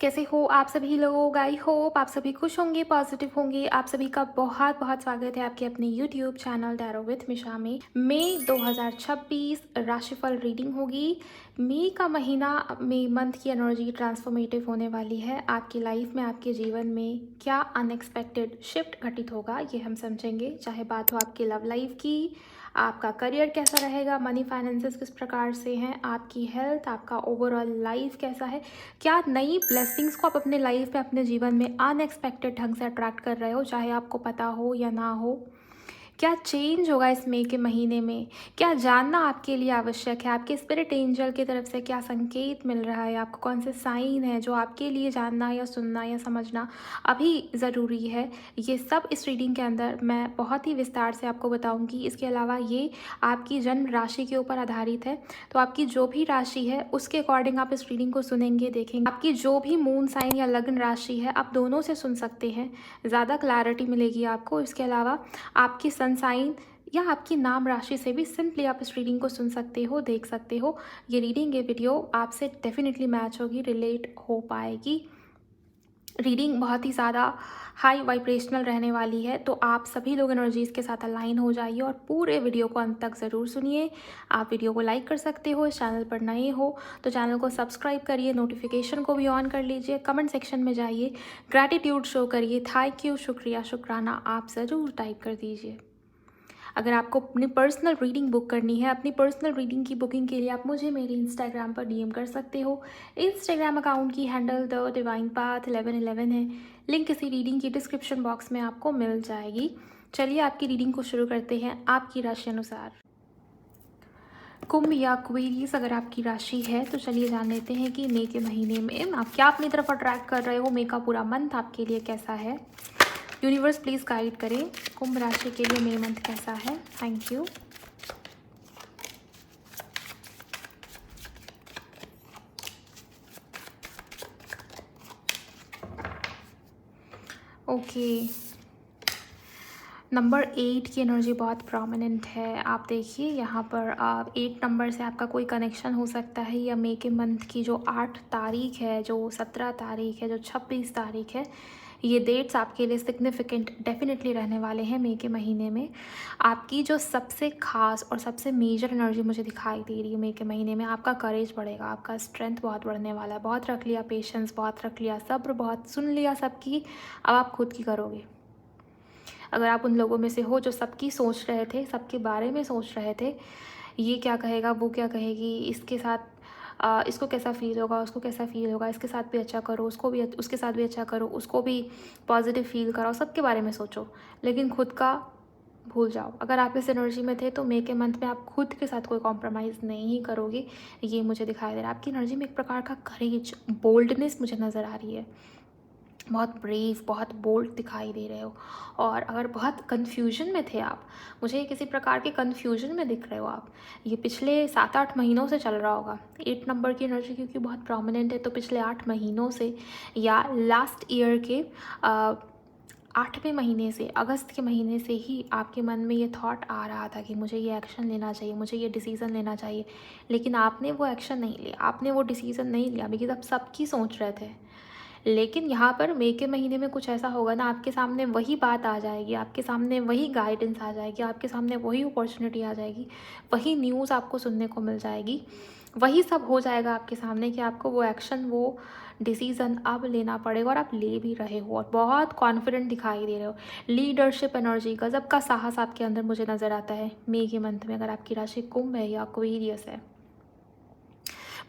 कैसे हो आप सभी लोग। आई होप आप सभी खुश होंगे, पॉजिटिव होंगे। आप सभी का बहुत बहुत स्वागत है आपके अपने यूट्यूब चैनल टैरो विथ मिशा में। मई 2026 राशिफल रीडिंग होगी। मई का महीना, मई मंथ की एनर्जी ट्रांसफॉर्मेटिव होने वाली है। आपकी लाइफ में, आपके जीवन में क्या अनएक्सपेक्टेड शिफ्ट घटित होगा ये हम समझेंगे। चाहे बात हो आपकी लव लाइफ की, आपका करियर कैसा रहेगा, मनी फाइनेंसेस किस प्रकार से हैं, आपकी हेल्थ, आपका ओवरऑल लाइफ कैसा है, क्या नई ब्लेसिंग्स को आप अपने लाइफ में, अपने जीवन में अनएक्सपेक्टेड ढंग से अट्रैक्ट कर रहे हो, चाहे आपको पता हो या ना हो। क्या चेंज होगा इस मई के महीने में, क्या जानना आपके लिए आवश्यक है। आपके स्पिरिट एंजल की तरफ से क्या संकेत मिल रहा है आपको, कौन से साइन है जो आपके लिए जानना या सुनना या समझना अभी ज़रूरी है। ये सब इस रीडिंग के अंदर मैं बहुत ही विस्तार से आपको बताऊंगी। इसके अलावा ये आपकी जन्म राशि के ऊपर आधारित है, तो आपकी जो भी राशि है उसके अकॉर्डिंग आप इस रीडिंग को सुनेंगे, देखेंगे। आपकी जो भी मून साइन या लग्न राशि है आप दोनों से सुन सकते हैं, ज़्यादा क्लैरिटी मिलेगी आपको। इसके अलावा आपकी सन साइन या आपकी नाम राशि से भी सिंपली आप इस रीडिंग को सुन सकते हो, देख सकते हो। ये रीडिंग, ये वीडियो आपसे डेफिनेटली मैच होगी, रिलेट हो पाएगी। रीडिंग बहुत ही ज़्यादा हाई वाइब्रेशनल रहने वाली है, तो आप सभी लोग एनर्जीज़ के साथ अलाइन हो जाइए और पूरे वीडियो को अंत तक ज़रूर सुनिए। आप वीडियो को लाइक कर सकते हो, इस चैनल पर नए हो तो चैनल को सब्सक्राइब करिए, नोटिफिकेशन को भी ऑन कर लीजिए, कमेंट सेक्शन में जाइए, ग्रैटिट्यूड शो करिए, थैंक यू, शुक्रिया, शुक्राना आप ज़रूर टाइप कर दीजिए। अगर आपको अपनी पर्सनल रीडिंग बुक करनी है, अपनी पर्सनल रीडिंग की बुकिंग के लिए आप मुझे मेरे इंस्टाग्राम पर डीएम कर सकते हो। इंस्टाग्राम अकाउंट की हैंडल द डिवाइन पाथ 1111 है। लिंक इसी रीडिंग की डिस्क्रिप्शन बॉक्स में आपको मिल जाएगी। चलिए आपकी रीडिंग को शुरू करते हैं आपकी राशि अनुसार। कुंभ या क्वेरीज अगर आपकी राशि है तो चलिए जान लेते हैं कि मई के महीने में आप क्या अपनी तरफ अट्रैक्ट कर रहे हो। मई का पूरा मंथ आपके लिए कैसा है। यूनिवर्स प्लीज गाइड करें कुंभ राशि के लिए मई मंथ कैसा है। Thank you. ओके, नंबर 8 की एनर्जी बहुत प्रोमिनेंट है। आप देखिए यहाँ पर 8 नंबर से आपका कोई कनेक्शन हो सकता है, या मई के मंथ की जो 8 तारीख है, जो 17 तारीख है, जो 26 तारीख है, ये डेट्स आपके लिए सिग्निफिकेंट डेफिनेटली रहने वाले हैं मई के महीने में। आपकी जो सबसे खास और सबसे मेजर एनर्जी मुझे दिखाई दे रही है मई के महीने में, आपका करेज बढ़ेगा, आपका स्ट्रेंथ बहुत बढ़ने वाला है। बहुत रख लिया पेशेंस, बहुत रख लिया सब्र, बहुत सुन लिया सबकी, अब आप खुद की करोगे। अगर आप उन लोगों में से हो जो सबकी सोच रहे थे, सबके बारे में सोच रहे थे, ये क्या कहेगा, वो क्या कहेगी, इसके साथ इसको कैसा फील होगा, उसको कैसा फील होगा, इसके साथ भी अच्छा करो, उसको भी, उसके साथ भी अच्छा करो, उसको भी पॉजिटिव फील कराओ, सबके बारे में सोचो, लेकिन खुद का भूल जाओ। अगर आप इस एनर्जी में थे तो मई के मंथ में आप खुद के साथ कोई कॉम्प्रोमाइज़ नहीं करोगे, ये मुझे दिखाई दे रहा है। आपकी एनर्जी में एक प्रकार का करेज, बोल्डनेस मुझे नज़र आ रही है। बहुत ब्रेव, बहुत बोल्ड दिखाई दे रहे हो। और अगर बहुत कन्फ्यूजन में थे आप, मुझे किसी प्रकार के कन्फ्यूजन में दिख रहे हो आप, ये पिछले 7-8 महीनों से चल रहा होगा। 8 नंबर की एनर्जी क्योंकि बहुत प्रोमिनेंट है, तो पिछले 8 महीनों से या लास्ट ईयर के 8वें महीने से, अगस्त के महीने से ही आपके मन में ये थॉट आ रहा था कि मुझे ये एक्शन लेना चाहिए, मुझे ये डिसीज़न लेना चाहिए, लेकिन आपने वो एक्शन नहीं लिया, आपने वो डिसीज़न नहीं लिया, बिकॉज आप सबकी सोच रहे थे। लेकिन यहाँ पर मई के महीने में कुछ ऐसा होगा ना, आपके सामने वही बात आ जाएगी, आपके सामने वही गाइडेंस आ जाएगी, आपके सामने वही अपॉर्चुनिटी आ जाएगी, वही न्यूज़ आपको सुनने को मिल जाएगी, वही सब हो जाएगा आपके सामने कि आपको वो एक्शन, वो डिसीज़न अब लेना पड़ेगा, और आप ले भी रहे हो और बहुत कॉन्फिडेंट दिखाई दे रहे हो। लीडरशिप एनर्जी, गजब का साहस आपके अंदर मुझे नज़र आता है मई के मंथ में, अगर आपकी राशि कुंभ है या एक्वेरियस है।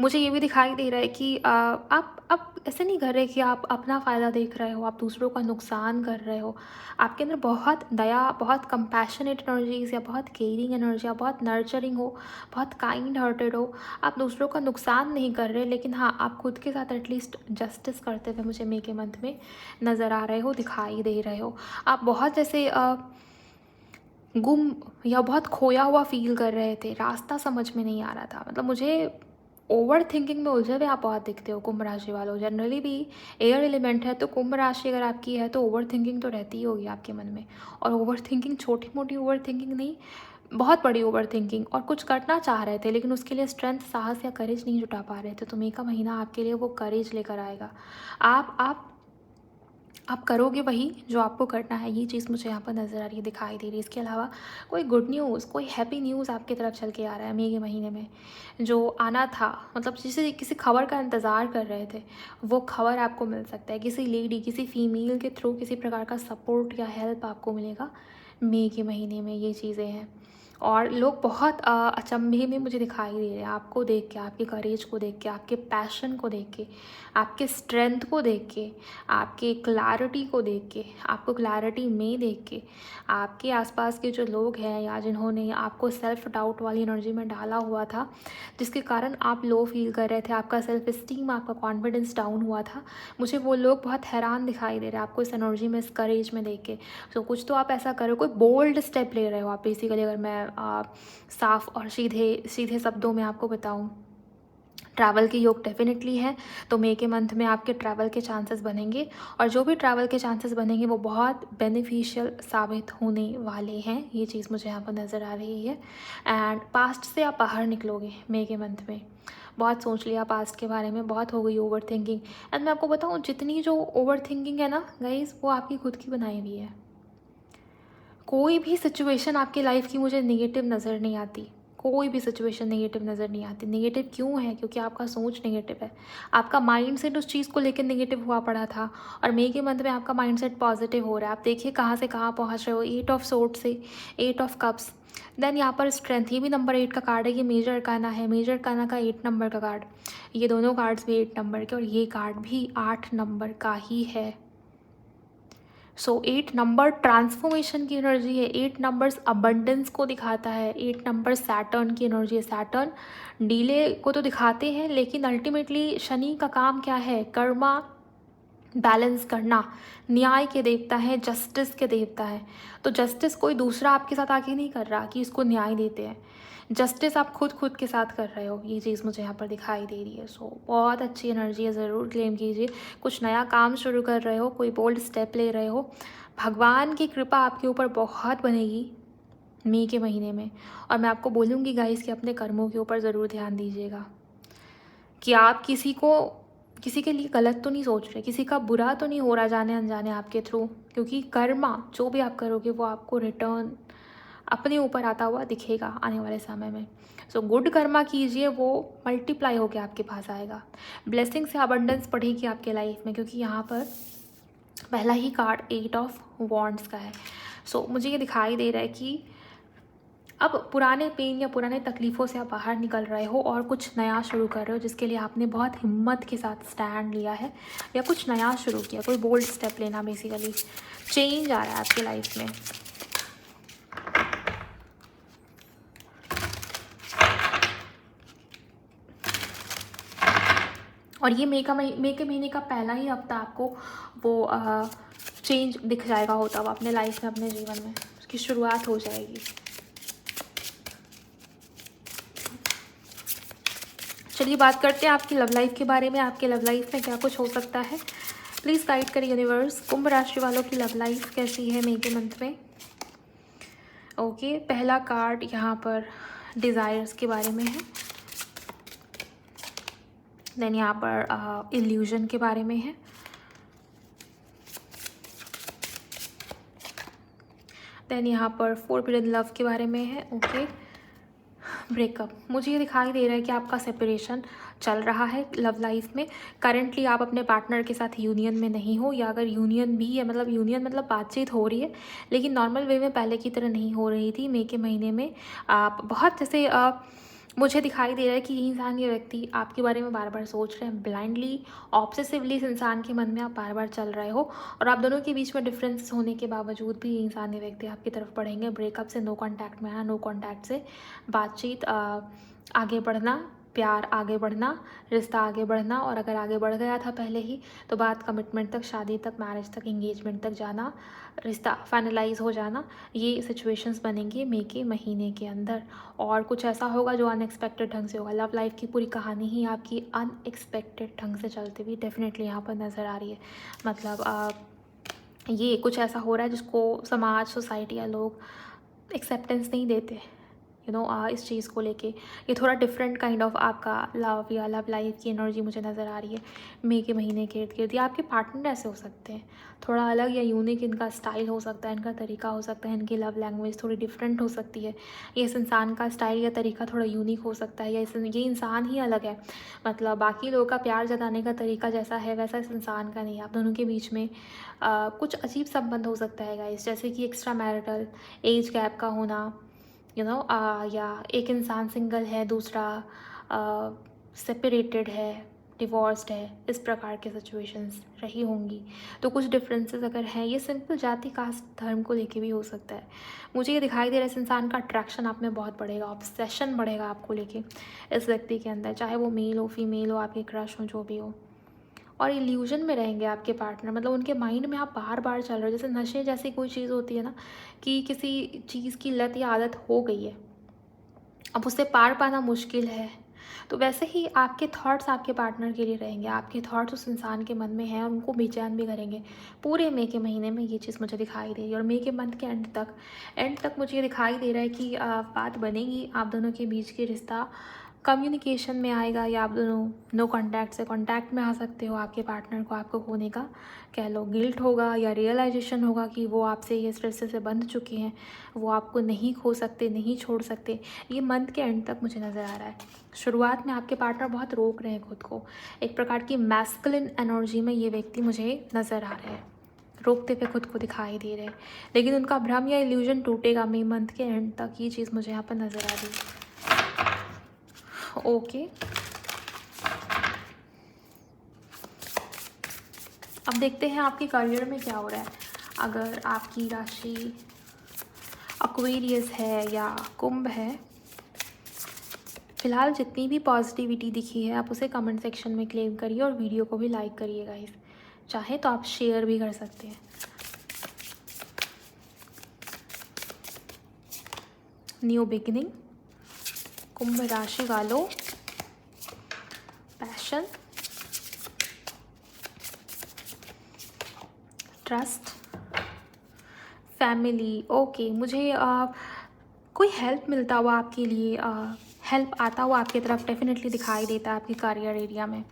मुझे ये भी दिखाई दे रहा है कि आप अब ऐसे नहीं कर रहे कि आप अपना फ़ायदा देख रहे हो, आप दूसरों का नुकसान कर रहे हो। आपके अंदर बहुत दया, बहुत कंपैशनेट एनर्जीज़, या बहुत केयरिंग एनर्जी, या बहुत नर्चरिंग हो, बहुत काइंड हार्टेड हो। आप दूसरों का नुकसान नहीं कर रहे, लेकिन हाँ, आप खुद के साथ एटलीस्ट जस्टिस करते हुए मुझे मई के मंथ में नज़र आ रहे हो, दिखाई दे रहे हो। आप बहुत जैसे गुम या बहुत खोया हुआ फील कर रहे थे, रास्ता समझ में नहीं आ रहा था। मतलब मुझे ओवर थिंकिंग में उलझे हुए आप बहुत दिखते हो कुंभ राशि वालों। जनरली भी एयर एलिमेंट है, तो कुंभ राशि अगर आपकी है तो ओवर थिंकिंग तो रहती ही होगी आपके मन में। और ओवर थिंकिंग छोटी मोटी ओवर थिंकिंग नहीं, बहुत बड़ी ओवर थिंकिंग, और कुछ करना चाह रहे थे लेकिन उसके लिए स्ट्रेंथ, साहस या करेज नहीं जुटा पा रहे थे। तो मई का महीना आपके लिए वो करेज लेकर आएगा। आप करोगे वही जो आपको करना है, ये चीज़ मुझे यहाँ पर नज़र आ रही है, दिखाई दे रही है। इसके अलावा कोई गुड न्यूज़, कोई हैप्पी न्यूज़ आपकी तरफ चल के आ रहा है मई के महीने में, जो आना था, मतलब जिसे किसी खबर का इंतज़ार कर रहे थे, वो खबर आपको मिल सकता है। किसी लेडी, किसी फीमेल के थ्रू किसी प्रकार का सपोर्ट या हेल्प आपको मिलेगा मई के महीने में, ये चीज़ें हैं। और लोग बहुत अचंभे में मुझे दिखाई दे रहे हैं आपको देख के, आपके करेज को देख के, आपके पैशन को देख के, आपके स्ट्रेंथ को देख के, आपके क्लैरिटी को देख के, आपको क्लैरिटी में देख के। आपके आसपास के जो लोग हैं या जिन्होंने आपको सेल्फ डाउट वाली एनर्जी में डाला हुआ था, जिसके कारण आप लो फील कर रहे थे, आपका सेल्फ इस्टीम, आपका कॉन्फिडेंस डाउन हुआ था, मुझे वो लोग बहुत हैरान दिखाई दे रहे हैं आपको इस एनर्जी में, इस करेज में देख के। तो कुछ तो आप ऐसा करो, कोई बोल्ड स्टेप ले रहे हो आप बेसिकली, अगर मैं साफ और सीधे सीधे शब्दों में आपको बताऊं। ट्रैवल के योग डेफिनेटली है, तो मई के मंथ में आपके ट्रैवल के चांसेस बनेंगे, और जो भी ट्रैवल के चांसेस बनेंगे वो बहुत बेनिफिशियल साबित होने वाले हैं, ये चीज़ मुझे यहाँ पर नज़र आ रही है। एंड पास्ट से आप बाहर निकलोगे मई के मंथ में। बहुत सोच लिया पास्ट के बारे में, बहुत हो गई ओवर थिंकिंग। एंड मैं आपको बताऊँ, जितनी जो ओवर थिंकिंग है ना गाइस, वो आपकी खुद की बनाई हुई है। कोई भी सिचुएशन आपकी लाइफ की मुझे नेगेटिव नज़र नहीं आती, कोई भी सिचुएशन नेगेटिव नज़र नहीं आती। नेगेटिव क्यों है? क्योंकि आपका सोच नेगेटिव है, आपका माइंडसेट उस चीज़ को लेकर नेगेटिव हुआ पड़ा था, और मई के मंथ में आपका माइंडसेट पॉजिटिव हो रहा है। आप देखिए कहाँ से कहाँ पहुँच रहे हो, 8 ऑफ सोर्ड से 8 ऑफ कप्स, देन यहाँ पर स्ट्रेंथ, ये भी नंबर 8 का कार्ड है, ये मेजर अरकाना है, मेजर अरकाना का 8 नंबर का कार्ड, ये दोनों कार्ड्स भी 8 नंबर के, और ये कार्ड भी 8 नंबर का ही है। सो 8 नंबर ट्रांसफॉर्मेशन की एनर्जी है, 8 नंबर्स अबंडेंस को दिखाता है, 8 नंबर सैटर्न की एनर्जी है। सैटर्न डीले को तो दिखाते हैं, लेकिन अल्टीमेटली शनि का काम क्या है? कर्मा बैलेंस करना, न्याय के देवता है, जस्टिस के देवता है। तो जस्टिस कोई दूसरा आपके साथ आके नहीं कर रहा कि इसको न्याय देते हैं, जस्टिस आप खुद के साथ कर रहे हो, ये चीज़ मुझे यहाँ पर दिखाई दे रही है। सो बहुत अच्छी एनर्जी है, ज़रूर क्लेम कीजिए। कुछ नया काम शुरू कर रहे हो, कोई बोल्ड स्टेप ले रहे हो, भगवान की कृपा आपके ऊपर बहुत बनेगी मई के महीने में। और मैं आपको बोलूँगी गाइस कि अपने कर्मों के ऊपर ज़रूर ध्यान दीजिएगा, कि आप किसी के लिए गलत तो नहीं सोच रहे, किसी का बुरा तो नहीं हो रहा जाने अनजाने आपके थ्रू, क्योंकि कर्मा जो भी आप करोगे वो आपको रिटर्न अपने ऊपर आता हुआ दिखेगा आने वाले समय में। सो गुड कर्मा कीजिए, वो मल्टीप्लाई होकर आपके पास आएगा। ब्लेसिंग से अबंडेंस बढ़ेगी आपके लाइफ में, क्योंकि यहाँ पर पहला ही कार्ड 8 ऑफ वॉन्ड्स का है। सो मुझे ये दिखाई दे रहा है कि अब पुराने पेन या पुराने तकलीफ़ों से आप बाहर निकल रहे हो और कुछ नया शुरू कर रहे हो, जिसके लिए आपने बहुत हिम्मत के साथ स्टैंड लिया है या कुछ नया शुरू किया, कोई बोल्ड स्टेप लेना, बेसिकली चेंज आ रहा है आपकी लाइफ में। और ये मई के महीने का पहला ही हफ्ता आपको वो चेंज दिख जाएगा होता हुआ अपने लाइफ में, अपने जीवन में उसकी शुरुआत हो जाएगी। चलिए बात करते हैं आपकी लव लाइफ के बारे में। आपके लव लाइफ में क्या कुछ हो सकता है, प्लीज़ गाइड करिए यूनिवर्स। कुंभ राशि वालों की लव लाइफ कैसी है मई के मंथ में? ओके, पहला कार्ड यहाँ पर डिज़ायर्स के बारे में है, देन यहाँ पर इल्यूजन के बारे में है, देन यहाँ पर फोरबिडन लव के बारे में है। ओके, ब्रेकअप, मुझे ये दिखाई दे रहा है कि आपका सेपरेशन चल रहा है लव लाइफ में। करंटली आप अपने पार्टनर के साथ यूनियन में नहीं हो, या अगर यूनियन भी है, मतलब यूनियन मतलब बातचीत हो रही है, लेकिन नॉर्मल वे में पहले की तरह नहीं हो रही थी मई के महीने में। आप बहुत जैसे मुझे दिखाई दे रहा है कि ये इंसान, ये व्यक्ति आपके बारे में बार बार सोच रहे हैं, ब्लाइंडली ऑब्सेसिवली इस इंसान के मन में आप बार बार चल रहे हो, और आप दोनों के बीच में डिफरेंस होने के बावजूद भी ये इंसान, ये व्यक्ति आपकी तरफ बढ़ेंगे। ब्रेकअप से नो कांटेक्ट में आना, नो कांटेक्ट से बातचीत, आगे बढ़ना, प्यार आगे बढ़ना, रिश्ता आगे बढ़ना, और अगर आगे बढ़ गया था पहले ही तो बात कमिटमेंट तक, शादी तक, मैरिज तक, एंगेजमेंट तक जाना, रिश्ता फाइनलाइज हो जाना, ये सिचुएशंस बनेंगी मई के महीने के अंदर। और कुछ ऐसा होगा जो अनएक्सपेक्टेड ढंग से होगा। लव लाइफ की पूरी कहानी ही आपकी अनएक्सपेक्टेड ढंग से चलती हुई डेफिनेटली यहाँ पर नज़र आ रही है। मतलब ये कुछ ऐसा हो रहा है जिसको समाज, सोसाइटी या लोग एक्सेप्टेंस नहीं देते, इस चीज़ को लेके ये थोड़ा डिफरेंट काइंड ऑफ आपका लव या लव लाइफ की एनर्जी मुझे नज़र आ रही है मई के महीने के इर्द गिर्द। या आपके पार्टनर ऐसे हो सकते हैं, थोड़ा अलग या यूनिक इनका स्टाइल हो सकता है, इनका तरीका हो सकता है, इनकी लव लैंग्वेज थोड़ी डिफरेंट हो सकती है, ये इस इंसान का स्टाइल या तरीका थोड़ा यूनिक हो सकता है, या ये इंसान ही अलग है। मतलब बाकी लोगों का प्यार जताने का तरीका जैसा है वैसा इस इंसान का नहीं है। आप दोनों के बीच में कुछ अजीब संबंध हो सकता है गाइस, जैसे कि एक्स्ट्रा मैरिटल, एज गैप का होना, या एक इंसान सिंगल है, दूसरा सेपरेटेड है, डिवोर्स्ड है, इस प्रकार के सिचुएशंस रही होंगी। तो कुछ डिफरेंसेस अगर हैं, ये सिंपल जाति कास्ट धर्म को लेके भी हो सकता है। मुझे ये दिखाई दे रहा है इस इंसान का अट्रैक्शन आप में बहुत बढ़ेगा, ऑब्सेशन बढ़ेगा आपको लेके इस व्यक्ति के अंदर, चाहे वो मेल हो फीमेल हो, आपके क्रश हो, जो भी हो। और इल्यूजन में रहेंगे आपके पार्टनर, मतलब उनके माइंड में आप बार बार चल रहे हो, जैसे नशे जैसी कोई चीज़ होती है ना, कि किसी चीज़ की लत या आदत हो गई है, अब उससे पार पाना मुश्किल है, तो वैसे ही आपके थॉट्स आपके पार्टनर के लिए रहेंगे, आपके थॉट्स उस इंसान के मन में हैं और उनको बेचैन भी करेंगे पूरे मई के महीने में। ये चीज़ मुझे दिखाई दे रही है। और मई के मंथ के एंड तक मुझे ये दिखाई दे रहा है कि बात बनेगी, आप दोनों के बीच के रिश्ता कम्युनिकेशन में आएगा, या आप दोनों नो कांटेक्ट से कांटेक्ट में आ सकते हो। आपके पार्टनर को आपको खोने का कह लो गिल्ट होगा, या रियलाइजेशन होगा कि वो आपसे इस रिश्ते से बंध चुके हैं, वो आपको नहीं खो सकते, नहीं छोड़ सकते। ये मंथ के एंड तक मुझे नज़र आ रहा है। शुरुआत में आपके पार्टनर बहुत रोक रहे हैं खुद को, एक प्रकार की मैस्कुलिन एनर्जी में ये व्यक्ति मुझे नज़र आ रहे हैं, रोकते हुए खुद को दिखाई दे रहे हैं, लेकिन उनका भ्रम या इल्यूजन टूटेगा मई मंथ के एंड तक। ये चीज़ मुझे यहाँ पर नज़र आ रही है। ओके, अब देखते हैं आपके करियर में क्या हो रहा है। अगर आपकी राशि एक्वेरियस है या कुंभ है, फिलहाल जितनी भी पॉजिटिविटी दिखी है आप उसे कमेंट सेक्शन में क्लेम करिए और वीडियो को भी लाइक करिए गाइस, चाहे तो आप शेयर भी कर सकते हैं। न्यू बिगिनिंग, कुंभ राशि वालों, पैशन, ट्रस्ट, फैमिली। ओके, मुझे कोई हेल्प मिलता हुआ आपके लिए, हेल्प आता हुआ आपकी तरफ डेफिनेटली दिखाई देता है आपके करियर एरिया में।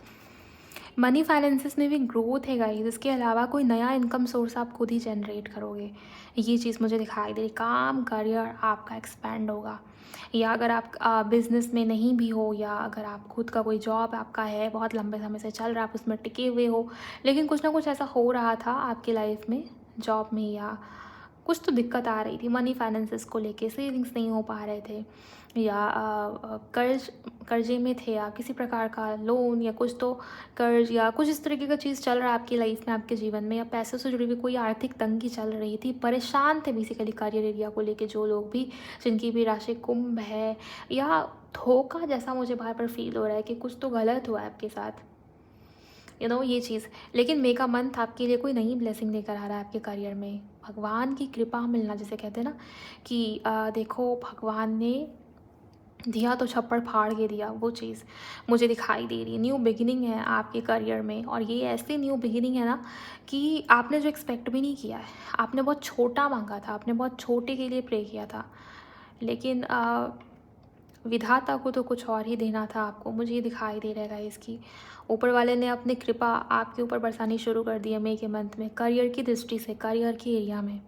मनी फाइनेंसेस में भी ग्रोथ है गाइस, इसके अलावा कोई नया इनकम सोर्स आप खुद ही जनरेट करोगे, ये चीज़ मुझे दिखाई दे रही। काम करियर आपका एक्सपैंड होगा, या अगर आप बिजनेस में नहीं भी हो, या अगर आप खुद का कोई जॉब आपका है बहुत लंबे समय से चल रहा है, आप उसमें टिके हुए हो, लेकिन कुछ ना कुछ ऐसा हो रहा था आपकी लाइफ में जॉब में, या कुछ तो दिक्कत आ रही थी मनी फाइनेंसेस को लेके, सेविंग्स नहीं हो पा रहे थे, या कर्जे में थे, या किसी प्रकार का लोन या कुछ तो कर्ज या कुछ इस तरीके का चीज़ चल रहा है आपकी लाइफ में, आपके जीवन में, या पैसों से जुड़ी हुई कोई आर्थिक तंगी चल रही थी, परेशान थे बेसिकली करियर एरिया को लेके जो लोग भी, जिनकी भी राशि कुंभ है, या धोखा जैसा मुझे बार बार फील हो रहा है कि कुछ तो गलत हुआ है आपके साथ, ये चीज़। लेकिन मई का मंथ आपके लिए कोई नई ब्लेसिंग लेकर आ रहा है आपके करियर में, भगवान की कृपा मिलना, जिसे कहते हैं ना कि देखो भगवान ने दिया तो छप्पड़ फाड़ के दिया, वो चीज़ मुझे दिखाई दे रही है। न्यू बिगिनिंग है आपके करियर में, और ये ऐसी न्यू बिगिनिंग है ना कि आपने जो एक्सपेक्ट भी नहीं किया है, आपने बहुत छोटा मांगा था, आपने बहुत छोटे के लिए प्रे किया था, लेकिन विधाता को तो कुछ और ही देना था आपको, मुझे ये दिखाई दे रहा है इसकी। ऊपर वाले ने अपनी कृपा आपके ऊपर बरसानी शुरू कर दी है मई के मंथ में, करियर की दृष्टि से, करियर के एरिया में।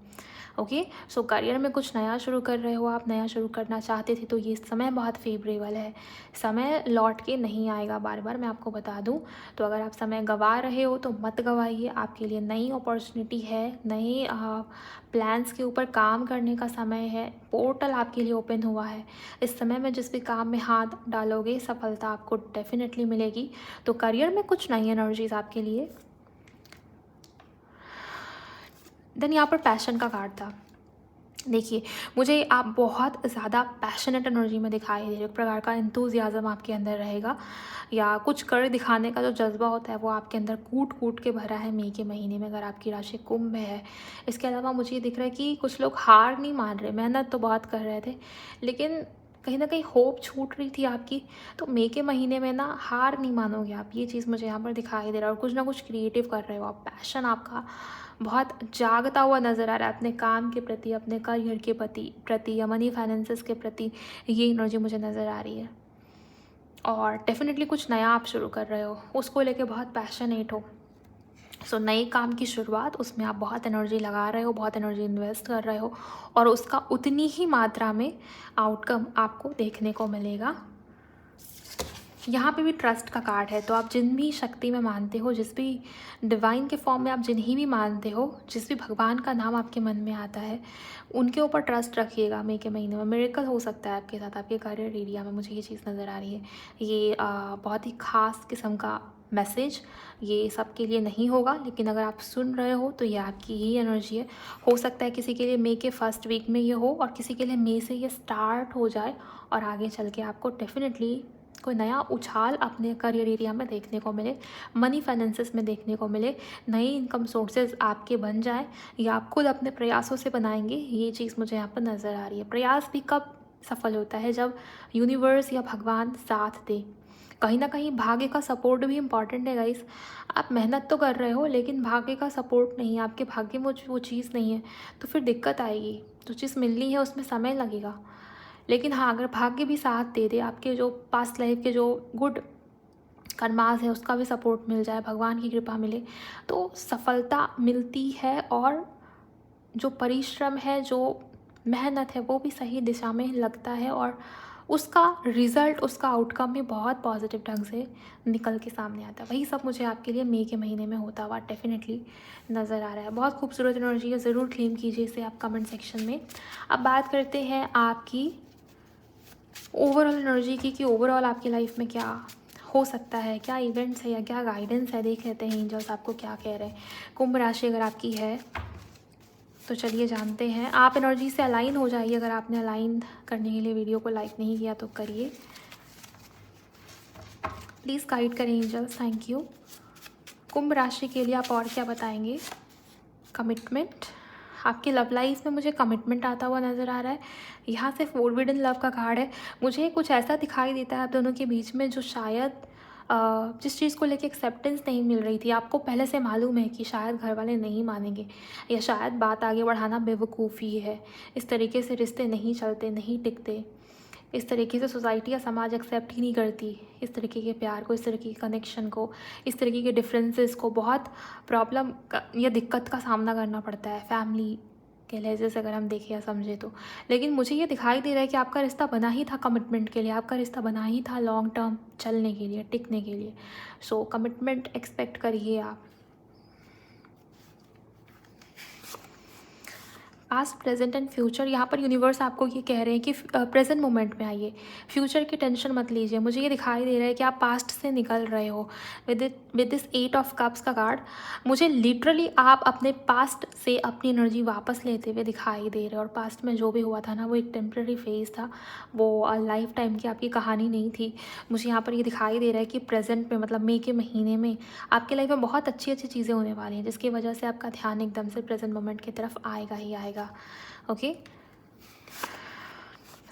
ओके, सो करियर में कुछ नया शुरू कर रहे हो, आप नया शुरू करना चाहते थे, तो ये समय बहुत फेवरेबल है। समय लौट के नहीं आएगा बार बार, मैं आपको बता दूं। तो अगर आप समय गंवा रहे हो तो मत गंवाइए, आपके लिए नई अपॉर्चुनिटी है, नए प्लान्स के ऊपर काम करने का समय है, पोर्टल आपके लिए ओपन हुआ है। इस समय में जिस भी काम में हाथ डालोगे सफलता आपको डेफिनेटली मिलेगी। तो करियर में कुछ नई एनर्जीज आपके लिए। देन यहाँ पर पैशन का कार्ड था। देखिए, मुझे आप बहुत ज़्यादा पैशनेट एनर्जी में दिखाई दे रहे हो, एक प्रकार का इंतुजियाज़म आपके अंदर रहेगा, या कुछ कर दिखाने का जो जज्बा होता है वो आपके अंदर कूट कूट के भरा है मई के महीने में, अगर आपकी राशि कुंभ में है। इसके अलावा मुझे ये दिख रहा है कि कुछ लोग हार नहीं मान रहे, मेहनत तो बहुत कर रहे थे, लेकिन कहीं ना कहीं होप छूट रही थी आपकी। तो मई के महीने में ना हार नहीं मानोगे आप, ये चीज़ मुझे यहाँ पर दिखाई दे रहा है, और कुछ ना कुछ क्रिएटिव कर रहे हो आप, पैशन आपका बहुत जागता हुआ नज़र आ रहा है अपने काम के प्रति, अपने करियर के प्रति या मनी फाइनेंसेस के प्रति। ये एनर्जी मुझे नज़र आ रही है। और डेफिनेटली कुछ नया आप शुरू कर रहे हो, उसको लेके बहुत पैशनेट हो। सो नए काम की शुरुआत, उसमें आप बहुत एनर्जी लगा रहे हो, बहुत एनर्जी इन्वेस्ट कर रहे हो, और उसका उतनी ही मात्रा में आउटकम आपको देखने को मिलेगा। यहाँ पे भी ट्रस्ट का कार्ड है, तो आप जिन भी शक्ति में मानते हो, जिस भी डिवाइन के फॉर्म में आप जिन्हीं भी मानते हो, जिस भी भगवान का नाम आपके मन में आता है, उनके ऊपर ट्रस्ट रखिएगा। मई के महीने में मिरेकल हो सकता है आपके साथ, आपके करियर एरिया में। मुझे ये चीज़ नज़र आ रही है। ये बहुत ही ख़ास किस्म का मैसेज, ये सबके लिए नहीं होगा, लेकिन अगर आप सुन रहे हो तो ये आपकी ही एनर्जी है। हो सकता है किसी के लिए मई के फर्स्ट वीक में ये हो, और किसी के लिए मई से ये स्टार्ट हो जाए, और आगे चल के आपको डेफिनेटली कोई नया उछाल अपने करियर एरिया में देखने को मिले, मनी फाइनेंसेस में देखने को मिले, नई इनकम सोर्सेज आपके बन जाए, या आप खुद अपने प्रयासों से बनाएंगे। ये चीज़ मुझे यहाँ पर नज़र आ रही है। प्रयास भी कब सफल होता है? जब यूनिवर्स या भगवान साथ दे। कहीं ना कहीं भाग्य का सपोर्ट भी इम्पॉर्टेंट है गाइस। आप मेहनत तो कर रहे हो, लेकिन भाग्य का सपोर्ट नहीं है, आपके भाग्य में वो चीज़ नहीं है, तो फिर दिक्कत आएगी। जो चीज़ मिलनी है उसमें समय लगेगा। लेकिन हाँ, अगर भाग्य भी साथ दे दे, आपके जो पास्ट लाइफ के जो गुड कर्मास है उसका भी सपोर्ट मिल जाए, भगवान की कृपा मिले, तो सफलता मिलती है। और जो परिश्रम है, जो मेहनत है, वो भी सही दिशा में लगता है, और उसका रिज़ल्ट, उसका आउटकम भी बहुत पॉजिटिव ढंग से निकल के सामने आता है। वही सब मुझे आपके लिए मई के महीने में होता हुआ डेफिनेटली नज़र आ रहा है। बहुत खूबसूरत एनर्जी है, ज़रूर क्लेम कीजिए इसे आप कमेंट सेक्शन में। अब बात करते हैं आपकी ओवरऑल एनर्जी की, कि ओवरऑल आपकी लाइफ में क्या हो सकता है, क्या इवेंट्स है या क्या गाइडेंस है। देख लेते हैं एंजल्स आपको क्या कह रहे हैं। कुंभ राशि अगर आपकी है तो चलिए जानते हैं। आप एनर्जी से अलाइन हो जाइए। अगर आपने अलाइन करने के लिए वीडियो को लाइक नहीं किया तो करिए। प्लीज़ गाइड करें एंजल्स, थैंक यू। कुंभ राशि के लिए आप और क्या बताएंगे? कमिटमेंट, आपकी लव लाइफ में मुझे कमिटमेंट आता हुआ नज़र आ रहा है। यहाँ से फोरबिडन लव का कार्ड है। मुझे कुछ ऐसा दिखाई देता है आप दोनों के बीच में, जो शायद जिस चीज़ को लेके एक्सेप्टेंस नहीं मिल रही थी, आपको पहले से मालूम है कि शायद घर वाले नहीं मानेंगे, या शायद बात आगे बढ़ाना बेवकूफ़ी है। इस तरीके से रिश्ते नहीं चलते, नहीं टिकते। इस तरीके से सोसाइटी या समाज एक्सेप्ट ही नहीं करती इस तरीके के प्यार को, इस तरीके के कनेक्शन को, इस तरीके के डिफरेंसेस को। बहुत प्रॉब्लम या दिक्कत का सामना करना पड़ता है फैमिली के लहजे से, अगर हम देखें या समझे तो। लेकिन मुझे ये दिखाई दे रहा है कि आपका रिश्ता बना ही था कमिटमेंट के लिए, आपका रिश्ता बना ही था लॉन्ग टर्म चलने के लिए, टिकने के लिए। सो कमिटमेंट एक्सपेक्ट करिए आप। पास्ट, प्रेजेंट एंड फ्यूचर, यहाँ पर यूनिवर्स आपको ये कह रहे हैं कि प्रेजेंट मोमेंट में आइए, फ्यूचर की टेंशन मत लीजिए। मुझे ये दिखाई दे रहा है कि आप पास्ट से निकल रहे हो विद दिस 8 ऑफ कप्स का कार्ड। मुझे लिटरली आप अपने पास्ट से अपनी एनर्जी वापस लेते हुए दिखाई दे रहे हो, और पास्ट में जो भी हुआ था ना, वो एक टेम्प्रेरी फेज था, वो लाइफ टाइम की आपकी कहानी नहीं थी। मुझे यहाँ पर ये दिखाई दे रहा है कि प्रेजेंट में, मतलब मई के महीने में आपके लाइफ में बहुत अच्छी अच्छी चीज़ें होने वाली हैं, जिसकी वजह से आपका ध्यान एकदम से प्रेजेंट मोमेंट की तरफ आएगा ही आएगा। ओके,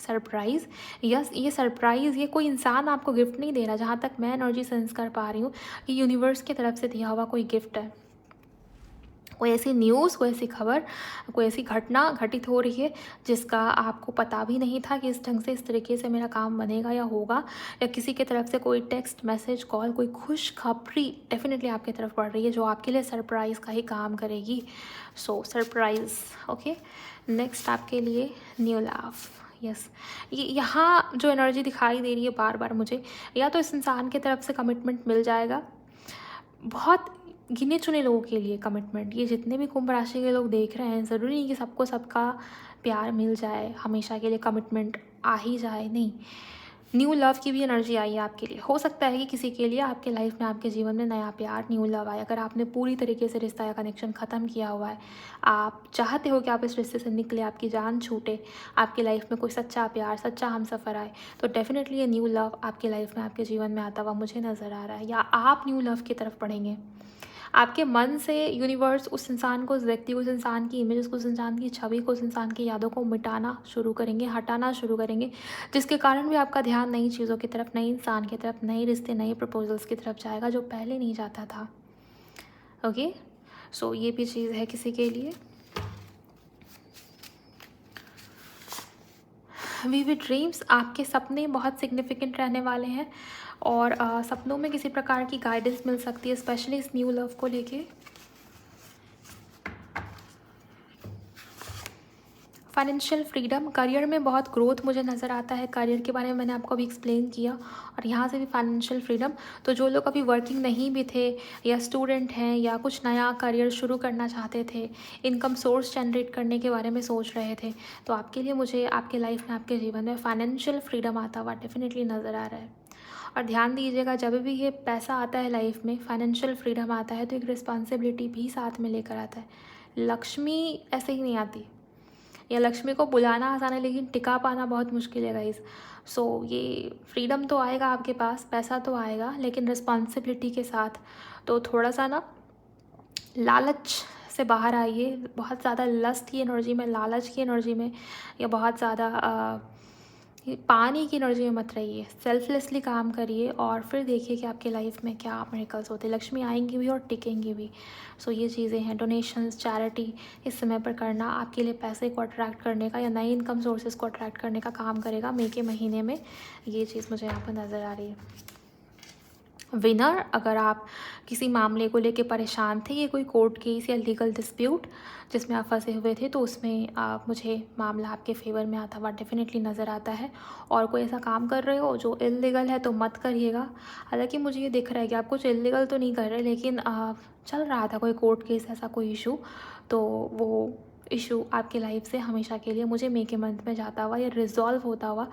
सरप्राइज़, यस, ये सरप्राइज़, ये कोई इंसान आपको गिफ्ट नहीं दे रहा। जहाँ तक मैं एनर्जी सेंस कर पा रही हूँ, ये यूनिवर्स की तरफ से दिया हुआ कोई गिफ्ट है। कोई ऐसी न्यूज़, कोई ऐसी खबर, कोई ऐसी घटना घटित हो रही है जिसका आपको पता भी नहीं था कि इस ढंग से, इस तरीके से मेरा काम बनेगा या होगा, या किसी की तरफ से कोई टेक्स्ट मैसेज कॉल, कोई खुशखबरी डेफिनेटली आपकी तरफ पड़ रही है, जो आपके लिए सरप्राइज़ का ही काम करेगी। सो सरप्राइज़। ओके, नेक्स्ट आपके लिए न्यू लव। यस, ये यहाँ जो एनर्जी दिखाई दे रही है बार बार मुझे, या तो इस इंसान की तरफ से कमिटमेंट मिल जाएगा, बहुत गिने चुने लोगों के लिए कमिटमेंट। ये जितने भी कुंभ राशि के लोग देख रहे हैं, ज़रूरी नहीं कि सबको सबका प्यार मिल जाए, हमेशा के लिए कमिटमेंट आ ही जाए, नहीं। न्यू लव की भी एनर्जी आई है आपके लिए। हो सकता है कि किसी के लिए आपके लाइफ में, आपके जीवन में नया प्यार, न्यू लव आए। अगर आपने पूरी तरीके से रिश्ता या कनेक्शन ख़त्म किया हुआ है, आप चाहते हो कि आप इस रिश्ते से निकले, आपकी जान छूटे, आपकी लाइफ में कोई सच्चा प्यार, सच्चा हमसफ़र आए, तो डेफिनेटली ये न्यू लव आपकी लाइफ में, आपके जीवन में आता हुआ मुझे नज़र आ रहा है। या आप न्यू लव की तरफ बढ़ेंगे। आपके मन से यूनिवर्स उस इंसान को, उस व्यक्ति को, उस इंसान की इमेज को, उस इंसान की छवि को, उस इंसान की यादों को मिटाना शुरू करेंगे, हटाना शुरू करेंगे, जिसके कारण भी आपका ध्यान नई चीज़ों की तरफ, नए इंसान की तरफ, नए रिश्ते, नए प्रपोजल्स की तरफ जाएगा, जो पहले नहीं जाता था। ओके, सो ये भी चीज़ है किसी के लिए। विविड ड्रीम्स, आपके सपने बहुत सिग्निफिकेंट रहने वाले हैं और सपनों में किसी प्रकार की गाइडेंस मिल सकती है, स्पेशली इस न्यू लव को लेके। फाइनेंशियल फ्रीडम, करियर में बहुत ग्रोथ मुझे नज़र आता है। करियर के बारे में मैंने आपको अभी एक्सप्लेन किया, और यहाँ से भी फाइनेंशियल फ्रीडम। तो जो लोग अभी वर्किंग नहीं भी थे या स्टूडेंट हैं या कुछ नया करियर शुरू करना चाहते थे, इनकम सोर्स जनरेट करने के बारे में सोच रहे थे, तो आपके लिए मुझे आपके लाइफ में, आपके जीवन में फाइनेंशियल फ्रीडम आता हुआ डेफिनेटली नज़र आ रहा है। और ध्यान दीजिएगा, जब भी ये पैसा आता है लाइफ में, फाइनेंशियल फ्रीडम आता है, तो एक रिस्पॉन्सिबिलिटी भी साथ में लेकर आता है। लक्ष्मी ऐसे ही नहीं आती, या लक्ष्मी को बुलाना आसान है लेकिन टिका पाना बहुत मुश्किल है गाइस। सो ये फ्रीडम तो आएगा आपके पास, पैसा तो आएगा, लेकिन रिस्पॉन्सिबिलिटी के साथ। तो थोड़ा सा ना लालच से बाहर आइए, बहुत ज़्यादा लस्ट की एनर्जी में, लालच की एनर्जी में, या बहुत ज़्यादा पानी की एनर्जी में मत रहिए। सेल्फलेसली काम करिए और फिर देखिए कि आपके लाइफ में क्या मिरेकल्स होते हैं। लक्ष्मी आएंगी भी और टिकेंगी भी। सो ये चीज़ें हैं। डोनेशंस, चैरिटी इस समय पर करना आपके लिए पैसे को अट्रैक्ट करने का या नई इनकम सोर्सेज को अट्रैक्ट करने का काम करेगा मई के महीने में। ये चीज़ मुझे यहाँ पर नज़र आ रही है। विनर, अगर आप किसी मामले को लेके परेशान थे, ये कोई कोर्ट केस या लीगल डिस्प्यूट जिसमें आप फंसे हुए थे, तो उसमें मुझे मामला आपके फेवर में आता हुआ डेफिनेटली नज़र आता है। और कोई ऐसा काम कर रहे हो जो इलीगल है तो मत करिएगा। हालांकि मुझे ये दिख रहा है कि आप कुछ इलीगल तो नहीं कर रहे, लेकिन चल रहा था कोई कोर्ट केस, ऐसा कोई इशू, तो वो इशू आपकी लाइफ से हमेशा के लिए मुझे मई के मंथ में जाता हुआ या रिजॉल्व होता हुआ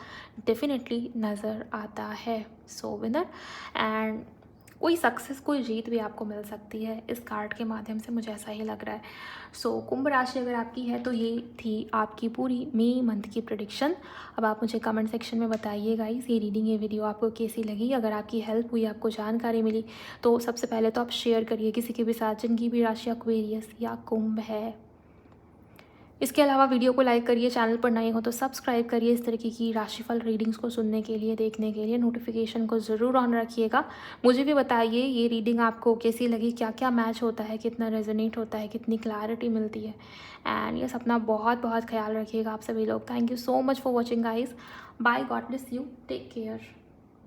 डेफिनेटली नज़र आता है। सो विनर, एंड कोई सक्सेस, कोई जीत भी आपको मिल सकती है इस कार्ड के माध्यम से, मुझे ऐसा ही लग रहा है। सो कुंभ राशि अगर आपकी है तो ये थी आपकी पूरी मई मंथ की प्रेडिक्शन। अब आप मुझे कमेंट सेक्शन में बताइए गाइस, ये रीडिंग, ये वीडियो आपको कैसी लगी। अगर आपकी हेल्प हुई, आपको जानकारी मिली, तो सबसे पहले तो आप शेयर करिए किसी के भी साथ जिनकी भी राशि एक्वेरियस या कुंभ है। इसके अलावा वीडियो को लाइक करिए, चैनल पर नए हो तो सब्सक्राइब करिए। इस तरीके की राशिफल रीडिंग्स को सुनने के लिए, देखने के लिए नोटिफिकेशन को ज़रूर ऑन रखिएगा। मुझे भी बताइए ये रीडिंग आपको कैसी लगी, क्या क्या मैच होता है, कितना रेजोनेट होता है, कितनी क्लैरिटी मिलती है। एंड ये अपना बहुत बहुत ख्याल रखिएगा आप सभी लोग। Thank you so much for watching guys. Bye, god bless you, take care.